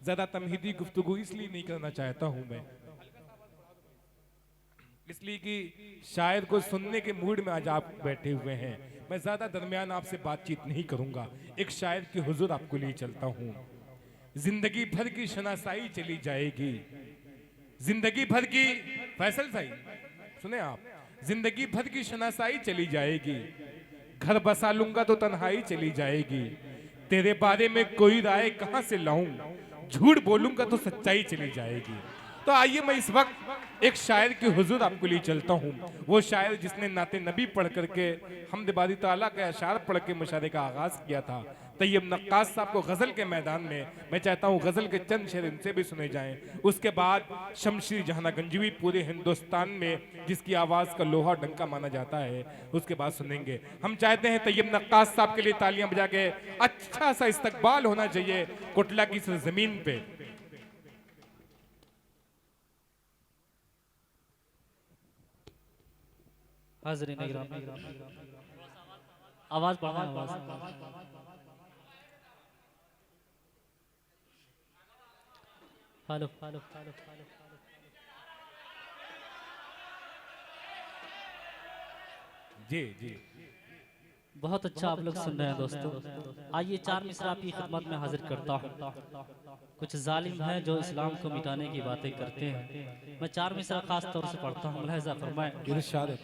ज्यादा तमहीदी गुफ्तगू इसलिए नहीं करना चाहता हूं मैं, इसलिए कि शायर को सुनने के मूड में आज आप बैठे हुए हैं। मैं ज्यादा दरमियान आपसे बातचीत नहीं करूंगा, एक शायर के हुजूर आपको लिए चलता हूं। जिंदगी भर की शनासाई चली जाएगी, जिंदगी भर की, फैसल भाई सुने आप, जिंदगी भर की शनासाई चली जाएगी, घर बसा लूंगा तो तन्हाई चली जाएगी, तेरे बारे में कोई राय कहां से लाऊं, झूठ बोलूंगा तो सच्चाई चली जाएगी। तो आइए मैं इस वक्त एक शायर के हुजूर आपको लिए चलता हूं, वो शायर जिसने नाते नबी पढ़ करके हमद बारी ताला के अशार पढ़ के मुशारे का आगाज किया था, तैयब नक्कास साहब को गजल के मैदान में मैं चाहता हूं गजल के चंद शेर इनसे भी सुने जाएं। उसके बाद शमशीर जहाना गंजवी पूरे हिंदुस्तान में जिसकी आवाज का लोहा डंका माना जाता है, उसके बाद सुनेंगे। हम चाहते हैं तैयब नक्कास साहब के लिए तालियां बजा के अच्छा सा इस्तकबाल होना चाहिए कोटला की जमीन पे। हाज़रीन इकराम, आवाज बढ़ाएं, आवाज। Hello hello hello hello. जी जी, बहुत अच्छा आप लोग सुन रहे हैं दोस्तों। आइए चार मिसरा आपकी खिदमत में हाजिर करता हूँ। कुछ जालिम हैं जो इस्लाम को मिटाने की बातें करते हैं, मैं चार मिसरा खास तौर से पढ़ता हूँ, मुलाहिज़ा फरमाएं। इरशाद है।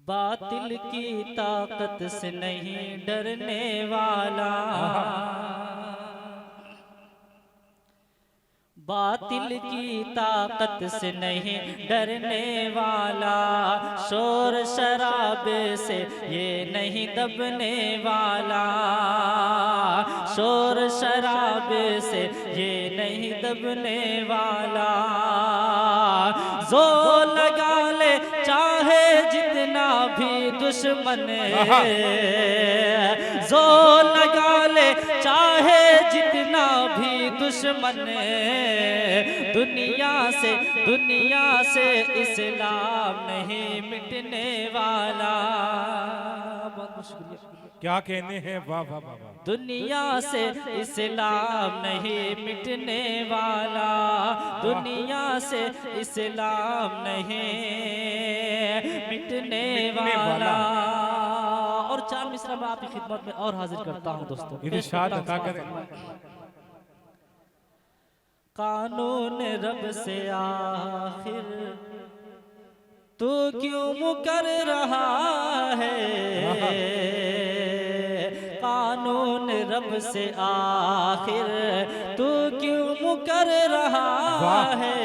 बातिल की ताकत से नहीं डरने वाला, बातिल की ताकत से नहीं डरने वाला, शोर शराबे से ये नहीं दबने वाला, शोर शराबे से ये नहीं दबने वाला, जोर लगा ले चाहे जितना भी दुश्मन, जोर लगा ले चाहे जितना भी दुश्मन, दुनिया से इस्लाम नहीं मिटने वाला। बहुत शुक्रिया। क्या कहने हैं, वाह वाह वाह वाह। दुनिया से इस्लाम नहीं मिटने वाला, दुनिया से इस्लाम नहीं मिटने वाला। और चार मिसरा मैं आपकी खिदमत में और हाजिर करता हूँ दोस्तों। इरशाद अता करें। कानून रब से आखिर तू क्यों मुकर रहा है, कानून रब से आखिर तू क्यों मुकर रहा है,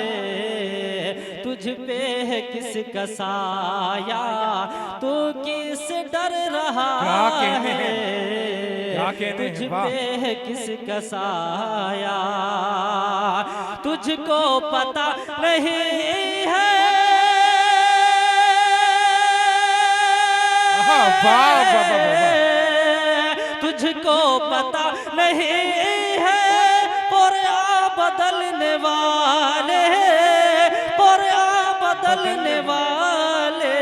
तुझ पे है किसका साया, तू किस डर रहा है, तुझ पे है किसका साया, तुझको पता नहीं है, तुझको पता नहीं है, कुरान बदलने वाले, कुरान बदलने वाले,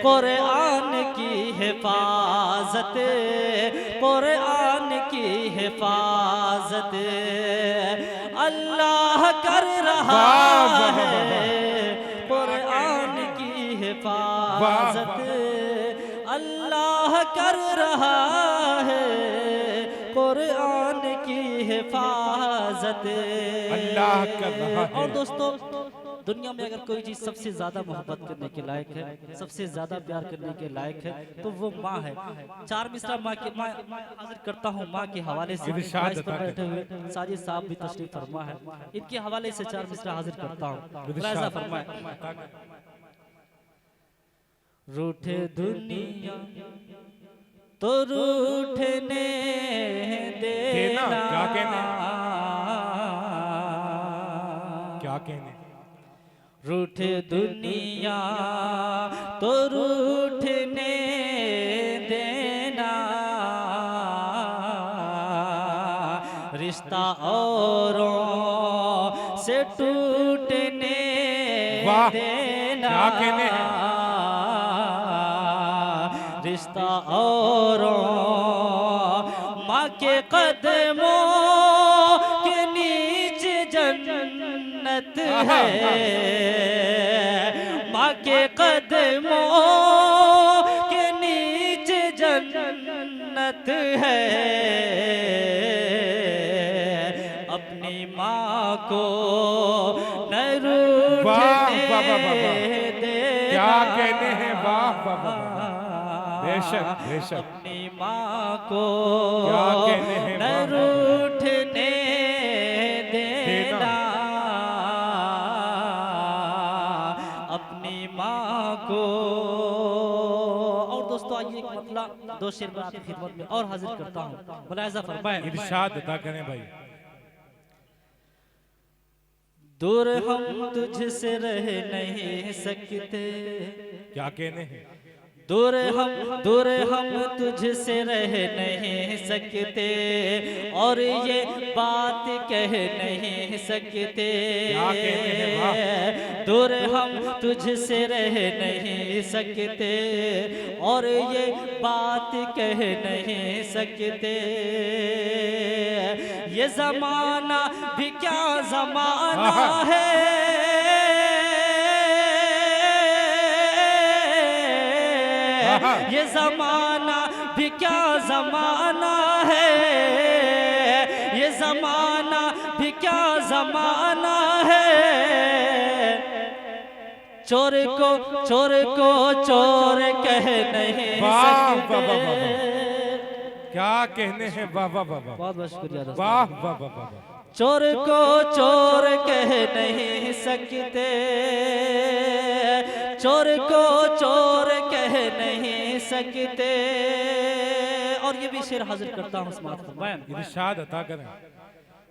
कुरान की हिफाजत, कुरान की हिफाजत अल्लाह कर रहा है, कुरान की हिफाजत अल्लाह कर रहा है, कुरान की हिफाजत अल्लाह कर रहा है। और दोस्तों दुनिया में अगर कोई चीज सबसे ज्यादा मोहब्बत करने के लायक है, सबसे ज्यादा प्यार करने के लायक है, तो वो माँ है। चार मिसरा माँ के माँ हाजिर करता हूँ माँ के हवाले से। बैठे हुए साजिद साहब भी तशरीफ फरमा है, इनके हवाले से चार मिसरा हाजिर करता हूँ, मुलाहिज़ा फरमाएं। रूठे दुनिया तो रूठने देना, क्या कहने, क्या कहने, रूठे दुनिया तो रूठने देना, रिश्ता औरों से टूटने देना, क्या कहने, रिश्ता औरों माँ के कदमों के नीचे जन्नत है, माँ के कदमों के नीचे जन्नत है। अपनी माँ को न रूठने दे, क्या कहने हैं, वाह वाह वाह, बेशक बेशक। अपनी माँ को क्या कहने हैं, न रूठने देना, अपनी माँ को। और दोस्तों आइए एक मतलब दो शेर में आपकी खिदमत में और हाजिर करता हूँ, मुलाहिजा फरमाएं। इरशाद अदा करें भाई। दूर हम तुझसे रह नहीं सकते, क्या कहने हैं, दूर हम तुझसे रह नहीं सकते, और ये बात कह नहीं सकते। क्या कहने हैं, वाह। दूर हम तुझसे रह नहीं सकते, और ये बात कह नहीं सकते। ये जमाना भी क्या जमाना है, ये जमाना भी क्या जमाना है, ये जमाना भी क्या जमाना है। चोर को चोर कह नहीं सकते। क्या कहने हैं, वाह वाह वाह वाह, बहुत बहुत शुक्रिया दोस्तों। वाह वाह वाह वाह। चोर को चोर कह नहीं सकते, चोर को चोर कह नहीं सकते। और ये भी शेर हाजिर करता हूँ समाअत फरमाएं। इरशाद अता करें।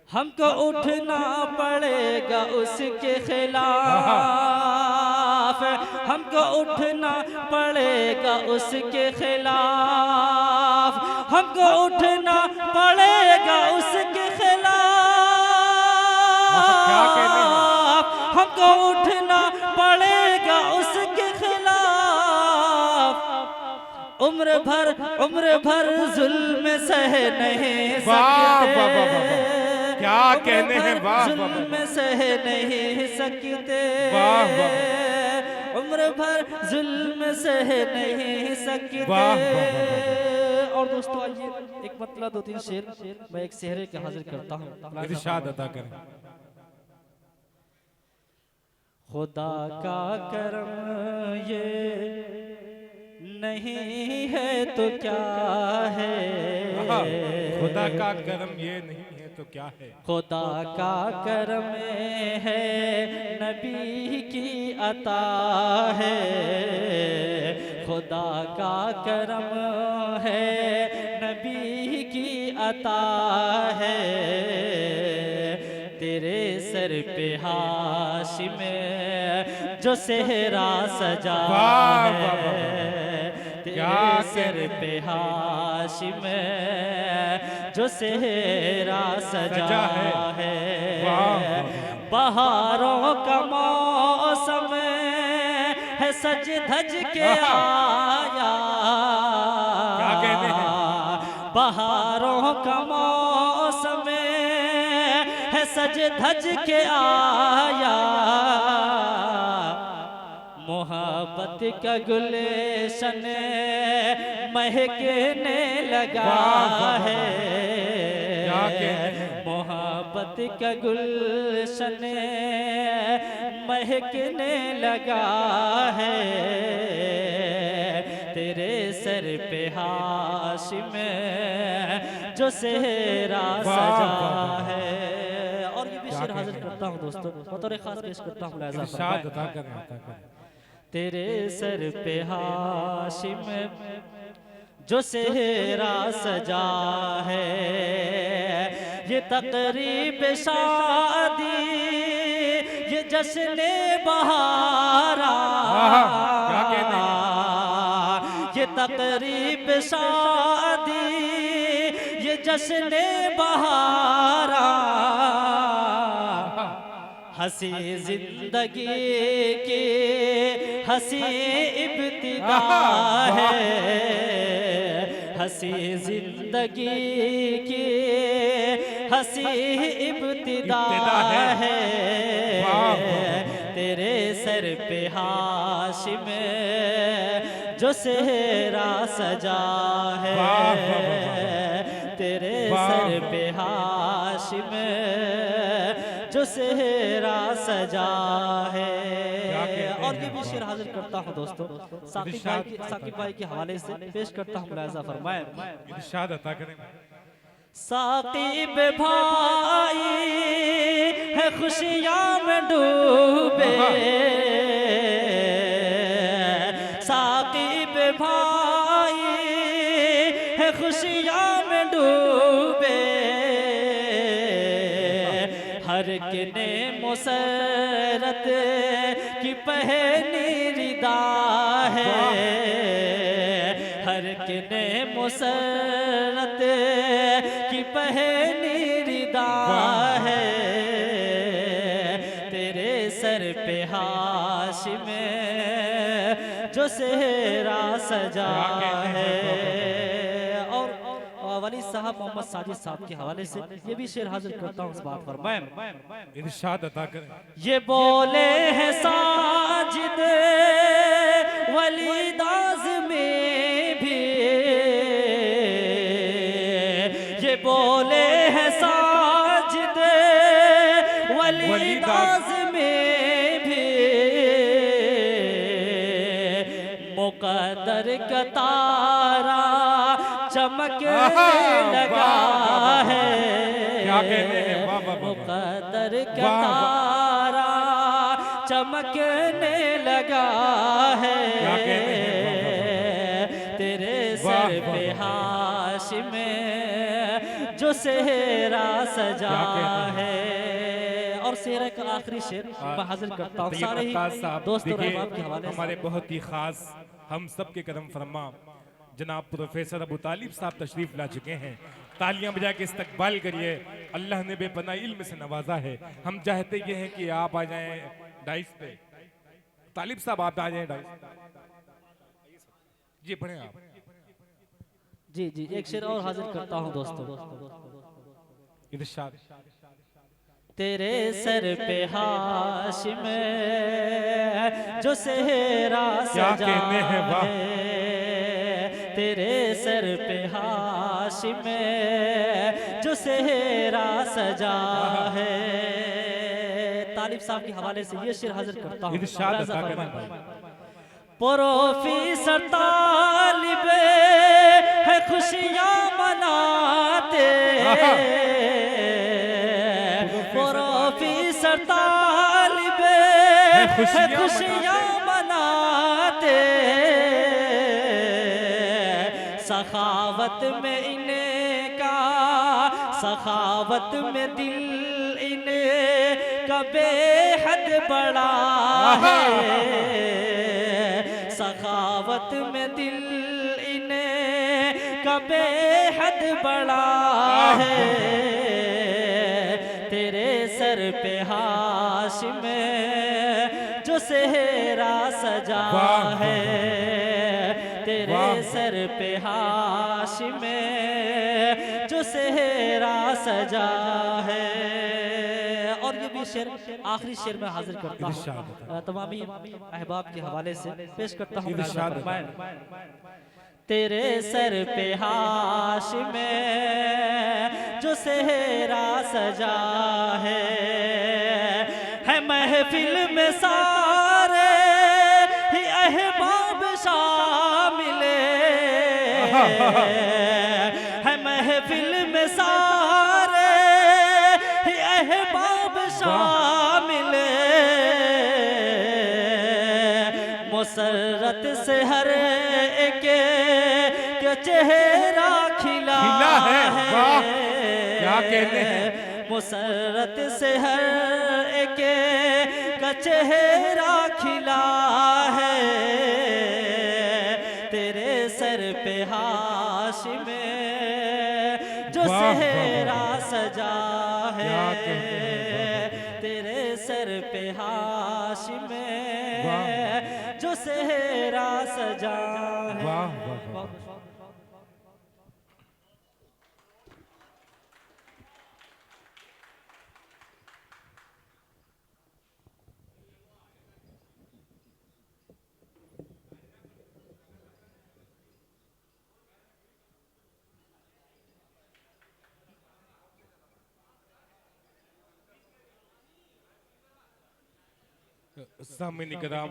हमको उठना पड़ेगा उसके खिलाफ, हमको उठना पड़ेगा उसके खिलाफ, हमको उठना पड़ेगा उसके खिलाफ, हमको उठना पड़ेगा उसके खिलाफ। उम्र भर जुल्म सह नहीं सकते, क्या कहने हैं, वाह जुल्म सह नहीं सकते, उम्र भर जुल्म सह नहीं सकते। और दोस्तों आइए एक मतलब दो तीन शेर मैं एक सेहरे के हाजिर करता हूँ, इरशाद अता करें। खुदा का करम ये नहीं है तो क्या है, खुदा का करम ये नहीं है तो क्या है। खुदा का करम है नबी की अता है, खुदा का करम है नबी की अता है। तेरे सर पे हाशिम जो सेहरा सजा है, तेरे सर पे हाशिम जो सेहरा सजा है। बहारों का मौसम है सज धज के आया, क्या कहने हैं, बहारों का मौसम है सज धज के आया। मोहब्बत का गुलशन महकने लगा है, मोहब्बत का गुलशन महकने लगा है। तेरे सर पे हाशिम जो सेहरा सजा है। और ये भी शेर हाजिर करता हूँ दोस्तों, बतौर खास पेश करता हूँ। इरशाद अता करें। तेरे सर पे हाशिम जो सेहरा सजा है, ये तकरीब शादी ये जश्न बहारा, क्या कहने हैं, ये तकरीब शादी ये जश्न बहारा। हंसी जिंदगी की हंसी इब्तिदा है, हंसी जिंदगी की हंसी इब्तिदा है, तेरे सर पे हाशिम जो सेहरा सजा है, तेरे सर पे हाशिम जो सेहरा सजा है। और ये भी शेर हाजिर करता हूँ दोस्तों, साकिब भाई के हवाले से पेश करता हूँ, मुलाहिज़ा फरमाएं। इरशाद अता करें। साकिब भाई है खुशियाँ में डूबे, साकिब भाई है खुशियाँ में डूबे, हर किने मुसरत की पहनी रिदा है, हर किने मुसरत की पहनी रिदा है, तेरे सर पे हाशिम जो सेहरा सजा है। और वली साहब मोहम्मद साजिद साहब के हवाले से ये भी शेर हाजिर करता हूँ, इस बात पर मैं इरशाद अता करें। ये बोले हैं साजिद वली दाज में भी, ये बोले हैं साजिद वली दाज में भी, मुक़द्दर का तारा चमकने लगा है, क्या कहने हैं, वाह वाह वाह। मुक़द्दर का तारा चमकने लगा है, क्या कहने हैं, तेरे सर पे हाशिम जो सेहरा सजा है। और शेर का आखिरी शेर मैं हाजिर करता हूँ सारे ही दोस्तों और अहबाब के हवाले से। हमारे बहुत ही खास हम सब के करम फरमा जनाब प्रोफेसर अबू तालिब साहब तशरीफ ला चुके हैं। तालियां बजा के इस्तकबाल करिए। अल्लाह ने बेपनाह इल्म से नवाजा है। हम चाहते ये हैं कि आप आ जाएं डाइस पे। तालिब साहब आप आ जाएं डाइस। जी पढ़ें आप। जी जी एक शेर और हाजिर करता हूँ दोस्तों। इरशाद। तेरे सर पे हाशिम जो सेहरा सजा है, तेरे सर पे हाशिम जो सेहरा सजा है। तालिब साहब के हवाले से ये शेर हाजिर करता हूँ। प्रोफेसर तालिब है खुशियाँ मनाते, प्रोफेसर तालिब है खुशियाँ मनाते, सखावत में इनका सखावत में दिल इनका बेहद बड़ा है, सखावत में दिल इनका बेहद बड़ा है, तेरे सर पे हाशिम जो सेहरा सजा है, तेरे सर पे हाशिम जो सेहरा सजा है। और ये भी शेर आखिरी शेर में हाजिर करता हूँ, तमामी अहबाब के हवाले से पेश करता हूँ। तेरे सर पे हाशिम जो सेहरा सजा है महफिल में सारे ही अहबाब शामिल है, महफिल में सारे ही अहबाब शामिल, मुसर्रत से हर एक के चेहरा खिला है, क्या कहते हैं, मुसर्रत से हर एक का चेहरा खिला है, तेरे सर पे हाशिम जो सेहरा सजा है, तेरे सर पे हाशिम जो सेहरा सजा है। सामने इकराम,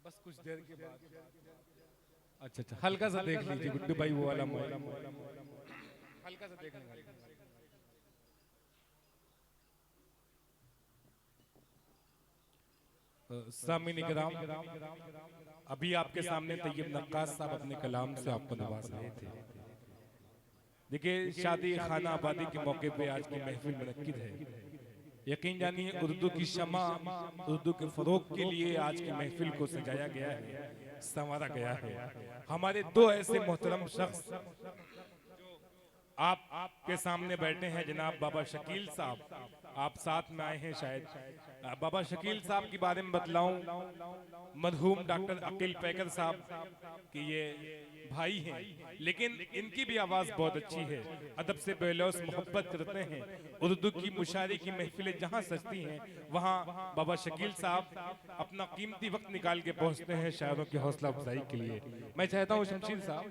बस कुछ देर के बाद अच्छा अच्छा हल्का सा देख लीजिए गुड्डू भाई वो वाला मोबाइल हल्का सा देख लेंगे। सामीन इकराम, अभी आपके सामने तैयब नक्काश साहब अपने कलाम से आपको नवाज रहे थे। देखिए शादी खाना आबादी के मौके पे आज की महफिल मुनक्किद है। यकीन जानिए उर्दू की शमा, उर्दू के फरोग के लिए आज की महफिल को सजाया गया है, संवारा गया है। हमारे दो ऐसे मोहतरम शख्स आपके सामने बैठे हैं, जनाब बाबा शकील साहब, आप साथ में आए हैं शायद। बाबा शकील साहब के बारे में बतलाऊं, मरहूम डॉक्टर अकील पैकर साहब कि ये भाई हैं, लेकिन इनकी भी आवाज़ बहुत अच्छी है, अदब से बेलौस मोहब्बत करते हैं। उर्दू की मुशायरे की महफिलें जहाँ सजती हैं वहाँ बाबा शकील साहब अपना कीमती वक्त निकाल के पहुँचते हैं शायरों की हौसला अफजाई के लिए। मैं चाहता हूँ शमशीर साहब